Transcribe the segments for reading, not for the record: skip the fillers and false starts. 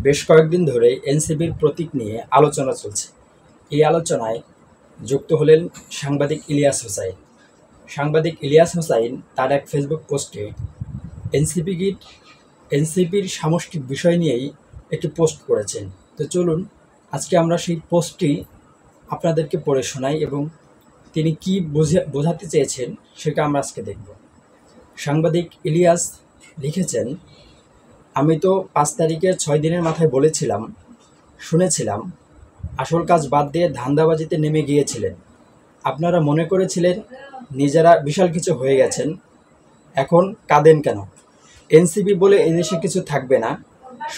বেশ কয়েকদিন ধরে এনসিপির প্রতীক নিয়ে আলোচনা চলছে। এই আলোচনায় যুক্ত হলেন সাংবাদিক ইলিয়াস হোসাইন। সাংবাদিক ইলিয়াস হোসাইন তার এক ফেসবুক পোস্টে এনসিপির সামষ্টিক বিষয় নিয়েই একটি পোস্ট করেছেন। তো চলুন আজকে আমরা সেই পোস্টটি আপনাদেরকে পড়ে শোনাই এবং তিনি কি বোঝাতে চেয়েছেন সেটা আমরা আজকে দেখব। সাংবাদিক ইলিয়াস লিখেছেন, আমি তো 5 তারিখের 6 দিনের মাথায় শুনেছিলাম আসল কাজ বাদ দিয়ে ধান্দাবাজিতে নেমে গিয়েছিলেন। আপনারা মনে করেছিলেন নিজেরা বিশাল কিছু হয়ে গেছেন, এখন কাঁদেন কেন? এনসিপি বলে এদেশে কিছু থাকবে না,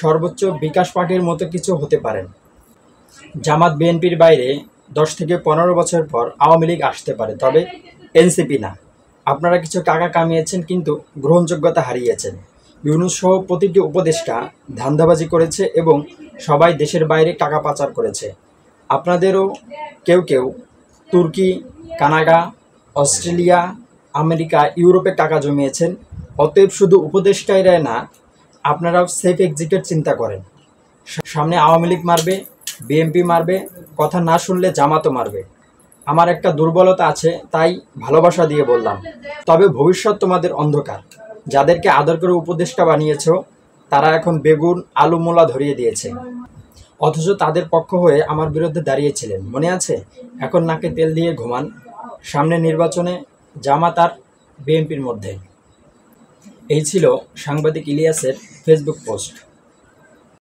সর্বোচ্চ বিকাশ পার্টির মতো কিছু হতে পারেন। জামাত বিএনপির বাইরে 10 থেকে 15 বছর পর আওয়ামী লীগ আসতে পারে, তবে এনসিপি না। আপনারা কিছু টাকা কামিয়েছেন কিন্তু গ্রহণযোগ্যতা হারিয়েছেন। ইউনূস সহ প্রতিটি উপদেষ্টা ধান্দাবাজি করেছে এবং সবাই দেশের বাইরে টাকা পাচার করেছে। আপনাদেরও কেউ কেউ তুর্কি, কানাডা, অস্ট্রেলিয়া, আমেরিকা, ইউরোপে টাকা জমিয়েছেন। অতএব শুধু উপদেষ্টাইরাই না, আপনারাও সেফ এক্সিটের চিন্তা করেন। সামনে আওয়ামী লীগ মারবে, বিএনপি মারবে, কথা না শুনলে জামাতও মারবে। আমার একটা দুর্বলতা আছে, তাই ভালোবাসা দিয়ে বললাম, তবে ভবিষ্যৎ তোমাদের অন্ধকার। যাদেরকে আদর করে উপদেষ্টা বানিয়েছ তারা এখন বেগুন আলু মূলা ধরিয়ে দিয়েছে, অথচ তাদের পক্ষ হয়ে আমার বিরুদ্ধে দাঁড়িয়েছিলেন, মনে আছে? এখন নাকে তেল দিয়ে ঘুমান। সামনে নির্বাচনে জামাত আর বিএনপির মধ্যে। এই ছিল সাংবাদিক ইলিয়াসের ফেসবুক পোস্ট।